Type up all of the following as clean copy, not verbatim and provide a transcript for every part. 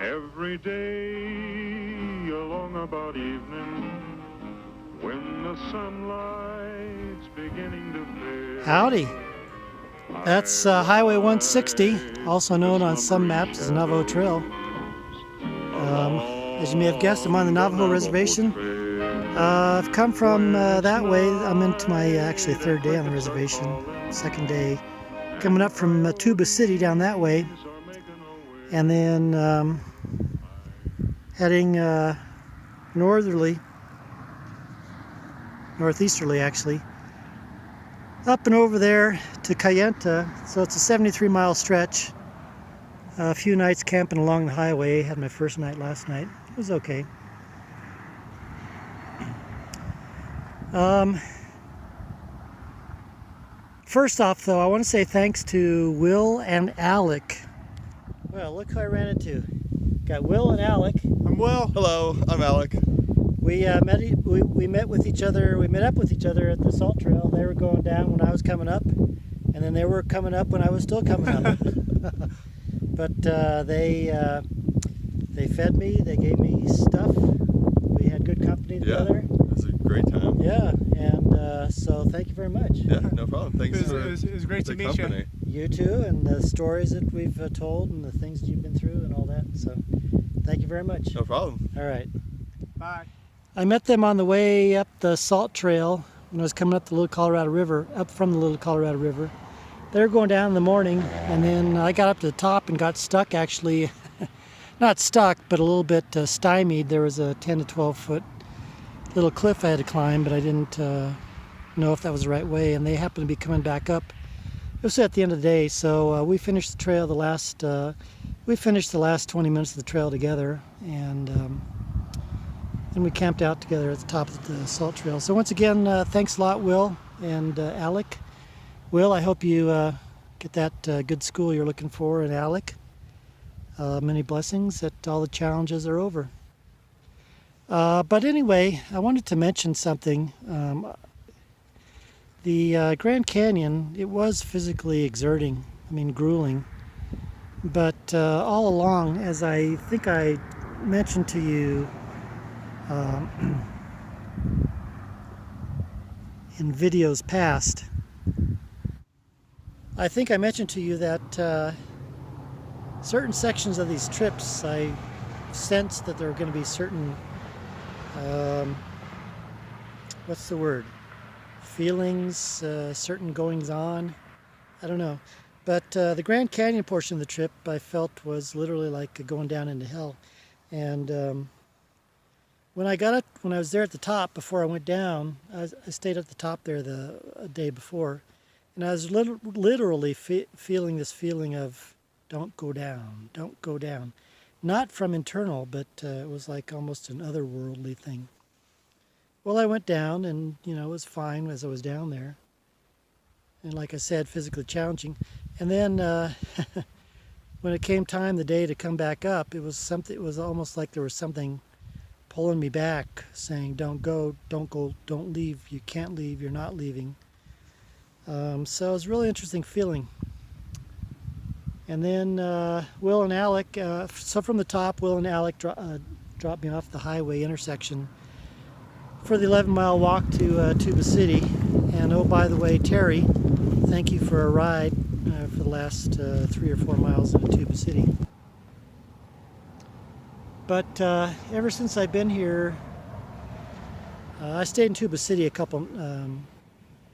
Every day along about evening, when the sunlight's beginning to fade. Howdy. That's Highway 160, also known on some maps as Navajo Trail. As you may have guessed, I'm on the Navajo Reservation. I've come from that way. I'm into my actually third day on the reservation, second day. Coming up from Tuba City down that way, and then heading northeasterly actually, up and over there to Kayenta. So it's a 73-mile stretch. A few nights camping along the highway. Had my first night last night. It was okay. First off, though, I want to say thanks to Will and Alec. Well, look who I ran into. Got Will and Alec. I'm Will. Hello, I'm Alec. We met with each other. We met up with each other at the salt trail. They were going down when I was coming up, and then they were coming up when I was still coming up. But they fed me. They gave me stuff. We had good company together. Yeah, it was a great time. Yeah, and so thank you very much. Yeah, no problem. Thanks it was great to meet company. You too, and the stories that we've told, and the things that you've been through, and all that. So, thank you very much. No problem. All right. Bye. I met them on the way up the salt trail when I was coming up the Little Colorado River, up from the Little Colorado River. They were going down in the morning, and then I got up to the top and got stuck. Actually, not stuck, but a little bit stymied. There was a 10 to 12 foot little cliff I had to climb, but I didn't know if that was the right way, and they happened to be coming back up. It was at the end of the day, so we finished the trail. We finished the last 20 minutes of the trail together, and we camped out together at the top of the salt trail. So once again, thanks a lot, Will and Alec. Will, I hope you get that good school you're looking for, and Alec, many blessings that all the challenges are over. But anyway, I wanted to mention something. The Grand Canyon, it was physically exerting, grueling. But all along, as I think I mentioned to you in videos past, I think I mentioned to you that certain sections of these trips, I sensed that there were going to be certain, what's the word? Feelings, certain goings on. I don't know. But the Grand Canyon portion of the trip I felt was literally like going down into hell. And when I was there at the top before I went down, I stayed at the top there the day before, and I was literally feeling this feeling of don't go down, don't go down. Not from internal, but it was like almost an otherworldly thing. Well, I went down, and it was fine as I was down there. And like I said, physically challenging. And then when it came time the day to come back up, it was almost like there was something pulling me back, saying, don't go, don't leave, you can't leave, you're not leaving. So it was a really interesting feeling. And then Will and Alec, so from the top, Will and Alec dropped me off the highway intersection for the 11-mile walk to Tuba City. And oh, by the way, Terry, thank you for a ride for the last 3 or 4 miles into Tuba City. But ever since I've been here, I stayed in Tuba City a couple,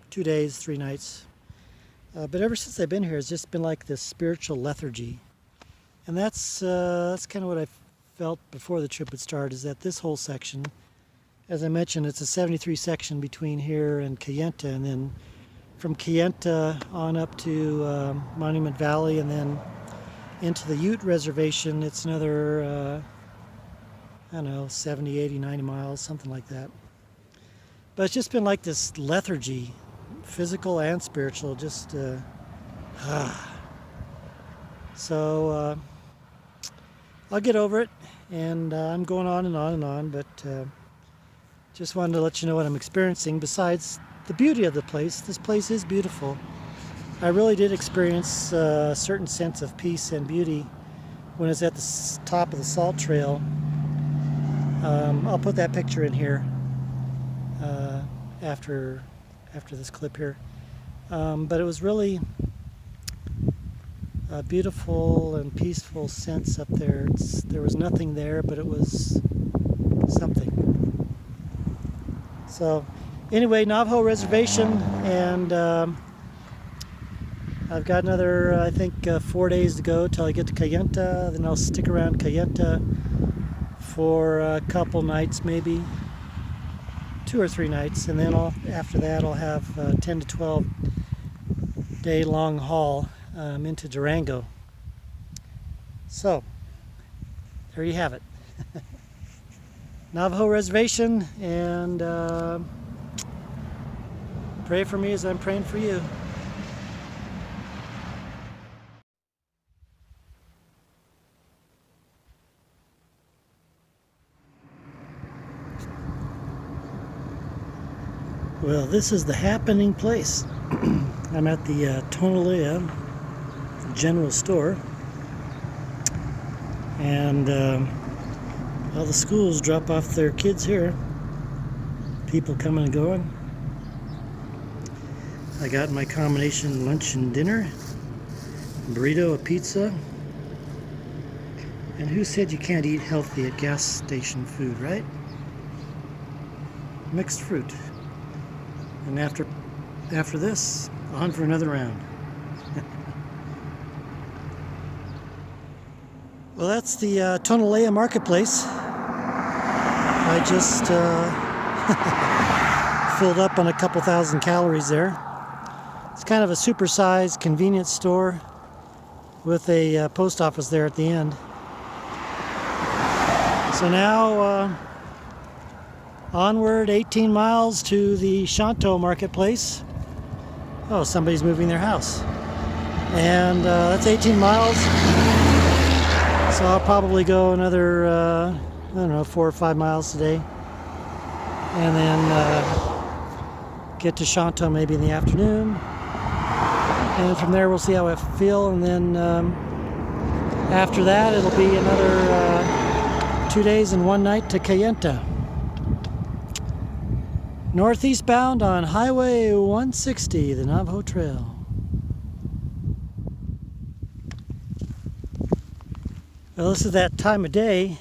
2 days, 3 nights. But ever since I've been here, it's just been like this spiritual lethargy. And that's kind of what I felt before the trip would start, is that this whole section, as I mentioned, it's a 73 section between here and Kayenta, and then from Kayenta on up to Monument Valley, and then into the Ute Reservation, it's another, I don't know, 70, 80, 90 miles, something like that. But it's just been like this lethargy, physical and spiritual, just, So, I'll get over it, and I'm going on and on and on, but just wanted to let you know what I'm experiencing. Besides the beauty of the place, this place is beautiful. I really did experience a certain sense of peace and beauty when it's at the top of the salt trail. I'll put that picture in here after this clip here. But it was really a beautiful and peaceful sense up there. There was nothing there, but it was something. So anyway, Navajo Reservation, and I've got another, I think, 4 days to go till I get to Kayenta. Then I'll stick around Kayenta for a couple nights, maybe 2 or 3 nights, and then after that I'll have a 10 to 12 day long haul into Durango. So there you have it. Navajo Reservation, and pray for me as I'm praying for you. Well, this is the happening place. I'm at the Tonalea General Store, and all the schools drop off their kids here. People coming and going. I got my combination lunch and dinner, a burrito, a pizza. And who said you can't eat healthy at gas station food, right? Mixed fruit. And after this, on for another round. Well, that's the Tonalea Marketplace. I just filled up on a couple thousand calories there. It's kind of a supersized convenience store with a post office there at the end. So now onward 18 miles to the Shanto Marketplace. Oh, somebody's moving their house. And that's 18 miles. So I'll probably go another, I don't know, 4 or 5 miles today. And then get to Shanto maybe in the afternoon. And from there we'll see how I feel. And then after that it'll be another 2 days and 1 night to Kayenta. Northeast bound on Highway 160, the Navajo Trail. Well, this is that time of day,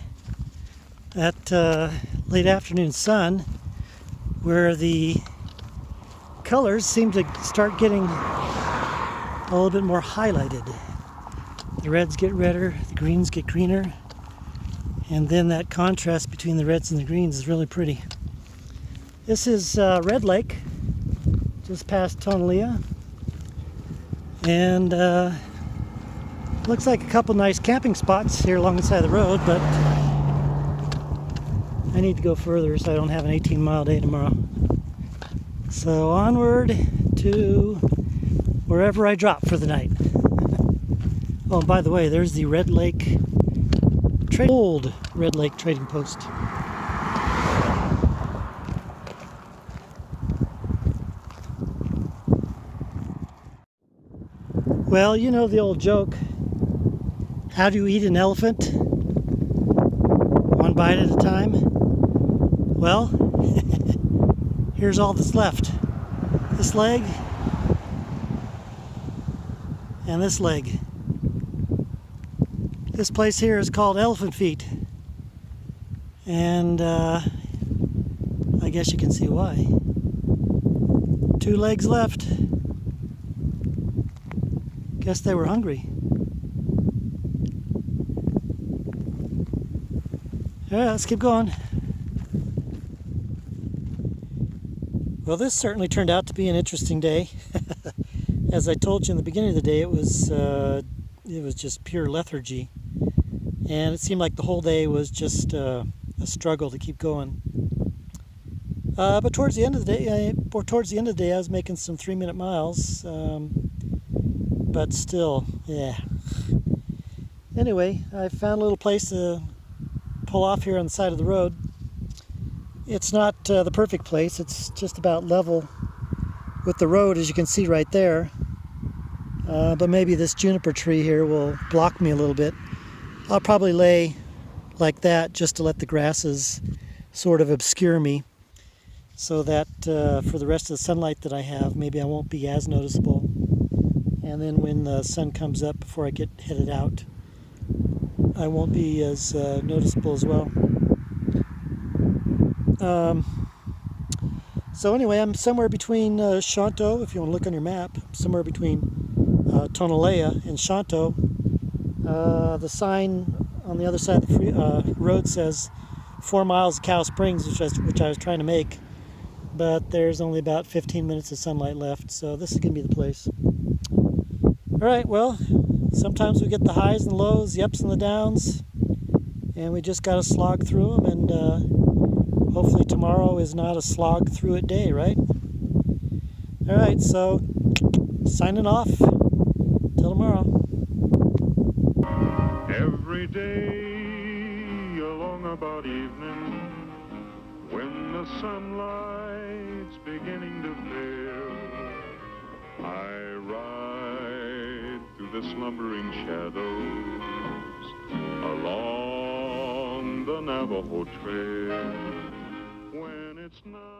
that late afternoon sun, where the colors seem to start getting a little bit more highlighted. The reds get redder, the greens get greener, and then that contrast between the reds and the greens is really pretty. This is Red Lake, just past Tonalea, and looks like a couple nice camping spots here along the side of the road, but I need to go further so I don't have an 18-mile day tomorrow. So onward to wherever I drop for the night. Oh, and by the way, there's the Red Lake, old Red Lake Trading Post. Well, you know the old joke, how do you eat an elephant? One bite at a time? Well, here's all that's left. This leg and this leg. This place here is called Elephant Feet, and I guess you can see why. 2 legs left. Guess they were hungry. All right, let's keep going. Well, this certainly turned out to be an interesting day. As I told you in the beginning of the day, it was just pure lethargy, and it seemed like the whole day was just a struggle to keep going. But towards the end of the day, I was making some 3-minute miles. But still, yeah. Anyway, I found a little place to pull off here on the side of the road. It's not the perfect place. It's just about level with the road, as you can see right there. But maybe this juniper tree here will block me a little bit. I'll probably lay like that just to let the grasses sort of obscure me, so that for the rest of the sunlight that I have, maybe I won't be as noticeable. And then when the sun comes up before I get headed out, I won't be as noticeable as well. So anyway, I'm somewhere between Shanto, if you want to look on your map, somewhere between Tonalea and Shanto. The sign on the other side of the road says 4 miles of Cow Springs, which I was trying to make, but there's only about 15 minutes of sunlight left, so this is going to be the place. All right, well, sometimes we get the highs and lows, the ups and the downs, and we just got to slog through them, and hopefully tomorrow is not a slog through it day, right? All right, so signing off. Till tomorrow. Every day along about evening, when the sunlight's beginning to fail, I ride through the slumbering shadows along the Navajo Trail. When it's not